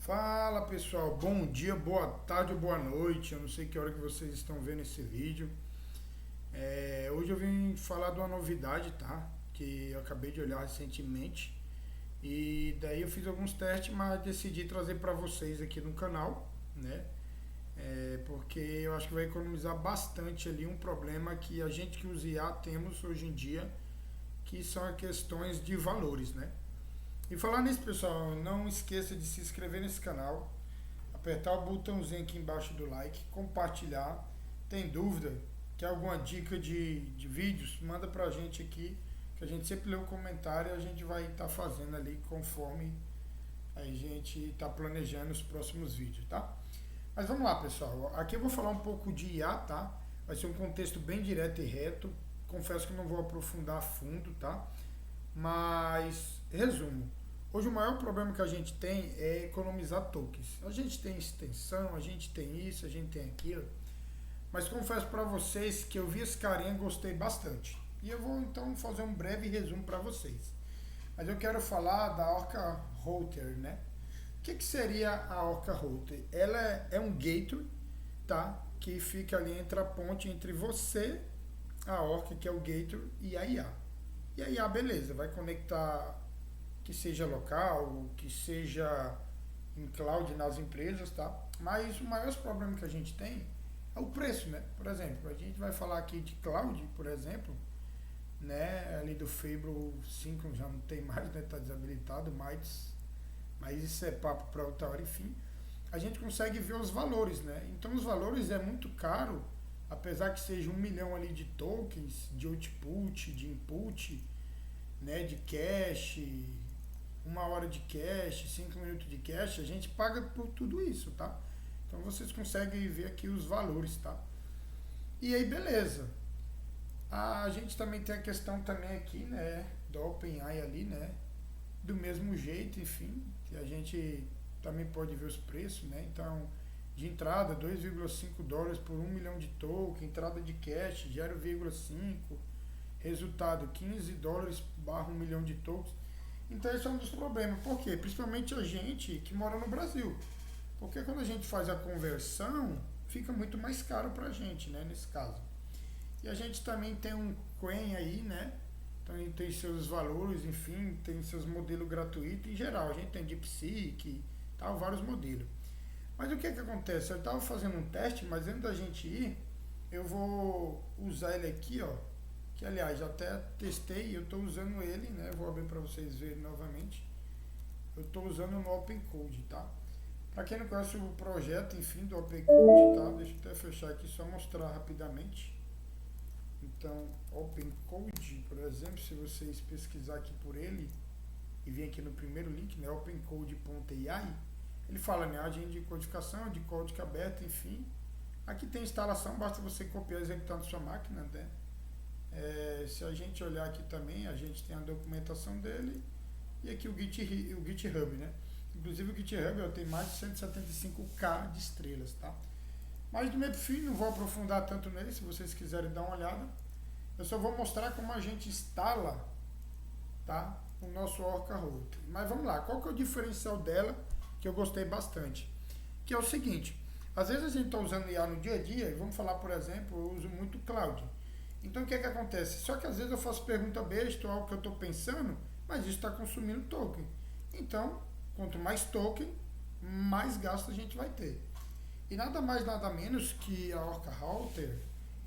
Fala pessoal, bom dia, boa tarde ou boa noite. Eu não sei que hora que vocês estão vendo esse vídeo. Hoje eu vim falar de uma novidade, tá? Que eu acabei de olhar recentemente. E daí eu fiz alguns testes, mas decidi trazer para vocês aqui no canal, né? Porque eu acho que vai economizar bastante ali um problema que a gente que usa IA temos hoje em dia, que são as questões de valores, né? E falar nisso, pessoal, não esqueça de se inscrever nesse canal, apertar o botãozinho aqui embaixo do like, compartilhar. Tem dúvida? Quer alguma dica de vídeos? Manda pra gente aqui, que a gente sempre lê o comentário e a gente vai estar fazendo ali conforme a gente está planejando os próximos vídeos, tá? Mas vamos lá, pessoal. Aqui eu vou falar um pouco de IA, tá? Vai ser um contexto bem direto e reto. Confesso que não vou aprofundar a fundo, tá? Mas, resumo. Hoje o maior problema que a gente tem é economizar tokens. A gente tem extensão, a gente tem isso, a gente tem aquilo. Mas confesso para vocês que eu vi esse carinha e gostei bastante. E eu vou então fazer um breve resumo para vocês. Mas eu quero falar da Orca Router, né? O que seria a Orca Router? Ela é um gateway, tá? Que fica ali entre a ponte entre você, a Orca, que é o gateway, e a IA. E a IA, beleza, vai conectar que seja local, que seja em cloud nas empresas, tá? Mas o maior problema que a gente tem é o preço, né? Por exemplo, a gente vai falar aqui de cloud, por exemplo, né? Ali do Fable 5 já não tem mais, né? Tá desabilitado, mas isso é papo para outra hora, enfim. A gente consegue ver os valores, né? Então os valores é muito caro, apesar que seja 1 milhão ali de tokens, de output, de input, né? De cache, 1 hora de cache, 5 minutos de cache, a gente paga por tudo isso, tá? Então vocês conseguem ver aqui os valores, tá? E aí, beleza. A gente também tem a questão também aqui, né, do OpenAI ali, né? Do mesmo jeito, enfim, que a gente também pode ver os preços, né? Então, de entrada, $2,5 por 1 milhão de token, entrada de cache, 0,5, resultado, $15 barra 1 milhão de tokens. Então esse é um dos problemas. Por quê? Principalmente a gente que mora no Brasil. Porque quando a gente faz a conversão, fica muito mais caro pra gente, né? Nesse caso. E a gente também tem um Quen aí, né? Então tem seus valores, enfim, tem seus modelos gratuitos em geral. A gente tem DeepSeek, tal, vários modelos. Mas o que acontece? Eu estava fazendo um teste, mas antes da gente ir, eu vou usar ele aqui, ó. Que aliás, já até testei e eu estou usando ele, né? Vou abrir para vocês verem novamente. Eu estou usando no OpenCode, tá? Para quem não conhece o projeto, enfim, do OpenCode, tá? Deixa eu até fechar aqui, só mostrar rapidamente. Então, OpenCode, por exemplo, se vocês pesquisar aqui por ele e vir aqui no primeiro link, né? OpenCode.ai, ele fala, né? Agente de codificação, de código aberto, enfim. Aqui tem instalação, basta você copiar e executar na sua máquina, né? Se a gente olhar aqui também, a gente tem a documentação dele e aqui o GitHub, né? Inclusive o GitHub tem mais de 175k de estrelas, tá? Mas do meio pro fim, não vou aprofundar tanto nele, se vocês quiserem dar uma olhada. Eu só vou mostrar como a gente instala, tá? O nosso Orca Router. Mas vamos lá, qual que é o diferencial dela, que eu gostei bastante? Que é o seguinte, às vezes a gente está usando IA no dia a dia, e vamos falar, por exemplo, eu uso muito cloud. Então o que acontece? Só que às vezes eu faço pergunta besta ou algo que eu estou pensando, mas isso está consumindo token. Então, quanto mais token, mais gasto a gente vai ter. E nada mais, nada menos que a Orca Router,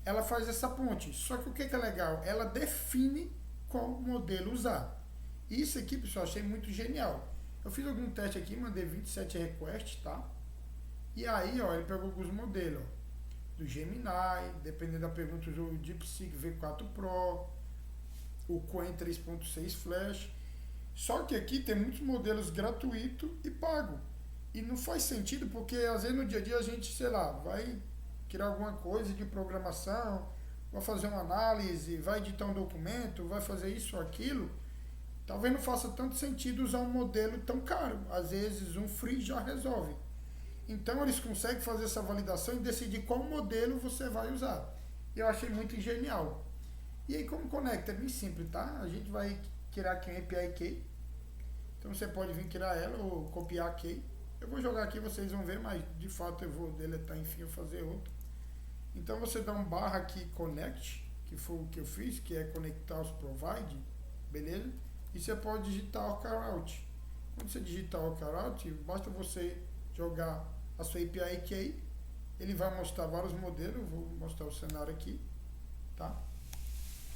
ela faz essa ponte. Só que o que é legal? Ela define qual modelo usar. Isso aqui, pessoal, achei muito genial. Eu fiz algum teste aqui, mandei 27 requests, tá? E aí, ó, ele pegou alguns modelos, ó, do Gemini, dependendo da pergunta, o DeepSeek V4 Pro, o Quen 3.6 Flash. Só que aqui tem muitos modelos gratuito e pago. E não faz sentido porque às vezes no dia a dia a gente, sei lá, vai criar alguma coisa de programação, vai fazer uma análise, vai editar um documento, vai fazer isso ou aquilo. Talvez não faça tanto sentido usar um modelo tão caro. Às vezes um free já resolve. Então eles conseguem fazer essa validação e decidir qual modelo você vai usar. Eu achei muito genial. E aí como conecta? É bem simples, tá? A gente vai criar aqui um API Key. Então você pode vir criar ela ou copiar a Key. Eu vou jogar aqui, vocês vão ver, mas de fato eu vou deletar, enfim, eu fazer outro. Então você dá um barra aqui, connect, que foi o que eu fiz, que é conectar os provide, beleza? E você pode digitar o carout. Quando você digitar o carout, basta você jogar a sua API Key, ele vai mostrar vários modelos, eu vou mostrar o cenário aqui, tá?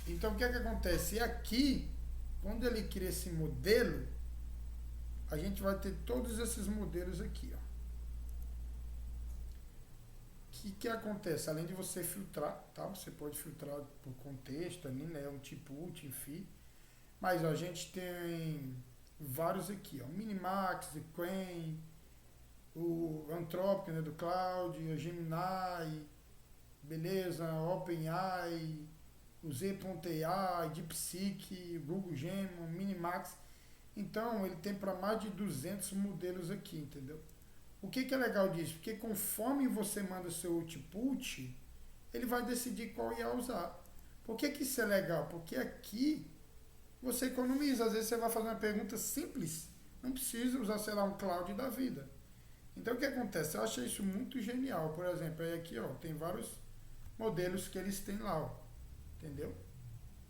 Então o que é que acontece? Aqui, quando ele cria esse modelo, a gente vai ter todos esses modelos aqui, ó. O que acontece? Além de você filtrar, tá? Você pode filtrar por contexto ali, né? O tipo ult, enfim. Mas ó, a gente tem vários aqui, ó. Minimax, o Quen, o Anthropic, né, do Cloud, o Gemini, beleza, OpenAI, o Z.ai, DeepSeek, Google Gemini, Minimax. Então, ele tem para mais de 200 modelos aqui, entendeu? O que é legal disso? Porque conforme você manda o seu output, ele vai decidir qual IA usar. Por que isso é legal? Porque aqui você economiza. Às vezes você vai fazer uma pergunta simples, não precisa usar, sei lá, um cloud da vida. Então, o que acontece? Eu achei isso muito genial. Por exemplo, aí aqui, ó, tem vários modelos que eles têm lá, ó, entendeu?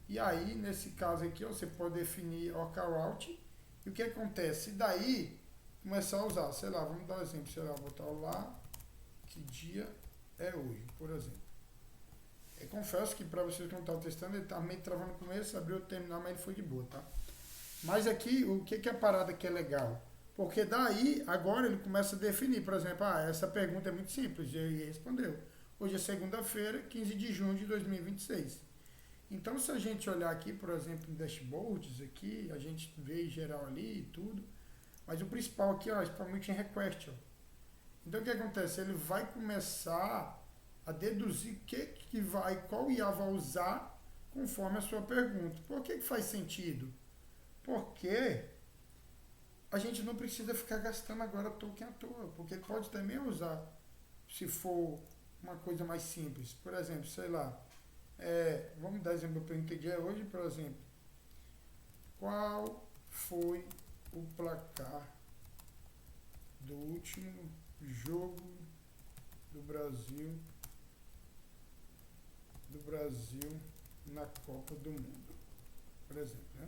E aí, nesse caso aqui, ó, você pode definir o carout. E o que acontece? E daí, começar a usar, sei lá, vamos dar um exemplo, sei lá, botar lá, que dia é hoje, por exemplo. Eu confesso que para vocês que não estavam testando, ele estava meio travando no começo, abriu o terminal, mas ele foi de boa, tá? Mas aqui, o que é a parada que é legal? Porque daí, agora ele começa a definir, por exemplo, essa pergunta é muito simples, e ele respondeu. Hoje é segunda-feira, 15 de junho de 2026. Então, se a gente olhar aqui, por exemplo, em dashboards aqui, a gente vê em geral ali e tudo, mas o principal aqui, ó, é principalmente em request, ó. Então, o que acontece? Ele vai começar a deduzir qual IA vai usar conforme a sua pergunta. Por que faz sentido? Porque a gente não precisa ficar gastando agora token à toa, porque ele pode também usar, se for uma coisa mais simples. Por exemplo, sei lá, vamos dar exemplo para eu entender hoje, por exemplo, qual foi o placar do último jogo do Brasil na Copa do Mundo, por exemplo, né?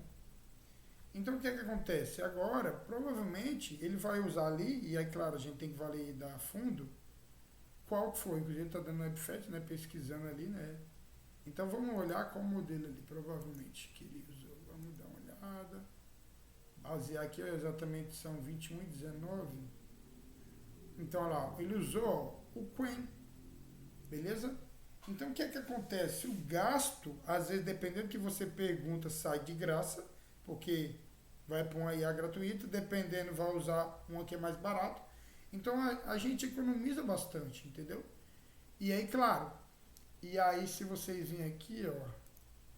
Então, o que acontece? Agora, provavelmente, ele vai usar ali, e aí, claro, a gente tem que validar a fundo, qual foi. Inclusive, ele está dando webfetch, né, pesquisando ali, né? Então, vamos olhar qual modelo ali, provavelmente, que ele usou. Vamos dar uma olhada. Basear aqui, exatamente, são 21 e 19. Então, olha lá, ele usou o Quen, beleza? Então, o que acontece? O gasto, às vezes, dependendo do que você pergunta, sai de graça, porque vai para uma IA gratuita, dependendo, vai usar uma que é mais barato. Então, a gente economiza bastante, entendeu? E aí, claro, e aí se vocês virem aqui, ó,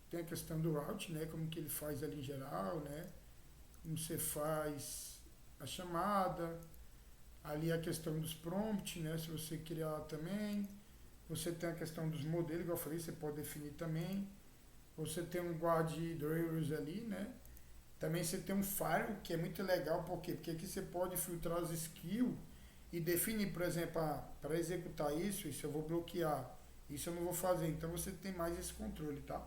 tem a questão do route, né, como que ele faz ali em geral, né, como você faz a chamada, ali a questão dos prompts, né, se você criar também, você tem a questão dos modelos, igual eu falei, você pode definir também, você tem um guardrails ali, né, também você tem um file, que é muito legal, por quê? Porque aqui você pode filtrar as skills e definir, por exemplo, para executar isso eu vou bloquear, isso eu não vou fazer, então você tem mais esse controle, tá?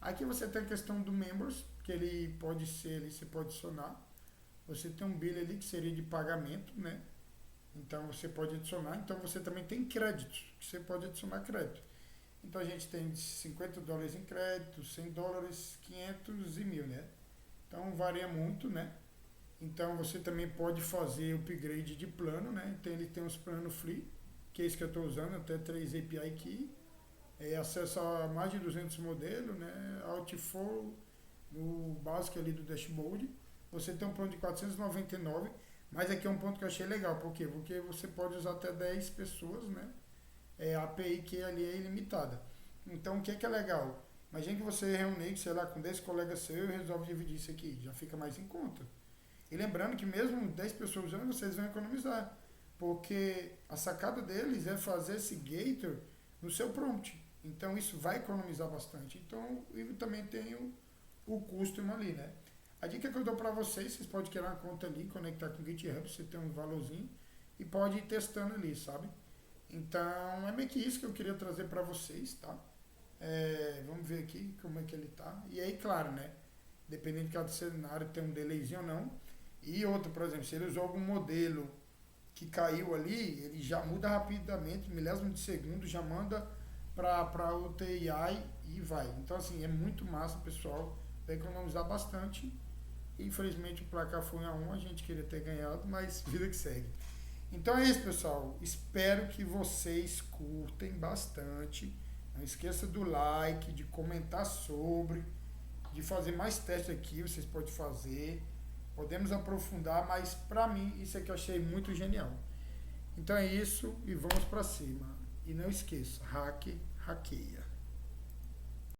Aqui você tem a questão do members, que ele pode ser, ali você pode adicionar, você tem um bill ali que seria de pagamento, né? Então você pode adicionar, então você também tem créditos, que você pode adicionar crédito. Então a gente tem $50 em crédito, $100, 500 e 1000, né? Então varia muito, né? Então você também pode fazer upgrade de plano, né? Então ele tem os planos free, que é esse que eu estou usando, até 3 API Key, acesso a mais de 200 modelos, né? Outflow, no básico ali do dashboard. Você tem um plano de 499, mas aqui é um ponto que eu achei legal, por quê? Porque você pode usar até 10 pessoas, né? A API que ali é ilimitada. Então o que é legal? Imagina que você reúne, sei lá, com 10 colegas seus e resolve dividir isso aqui, já fica mais em conta. E lembrando que mesmo 10 pessoas usando, vocês vão economizar, porque a sacada deles é fazer esse gator no seu prompt. Então isso vai economizar bastante. Então, e também tem o custom ali, né? A dica que eu dou para vocês podem criar uma conta ali, conectar com o GitHub, você tem um valorzinho, e pode ir testando ali, sabe? Então é meio que isso que eu queria trazer para vocês, tá? Vamos ver aqui como é que ele tá. E aí, claro, né? Dependendo de cada cenário, tem um delayzinho ou não. E outro, por exemplo, se ele usou algum modelo que caiu ali, ele já muda rapidamente, milésimo de segundo, já manda para o TI e vai. Então, assim, é muito massa, pessoal. Vai economizar bastante. Infelizmente, o placar foi 1-1, a gente queria ter ganhado, mas vida que segue. Então é isso, pessoal. Espero que vocês curtem bastante. Não esqueça do like, de comentar sobre, de fazer mais testes aqui, vocês podem fazer. Podemos aprofundar, mas pra mim isso aqui eu achei muito genial. Então é isso e vamos pra cima. E não esqueça, hackeia.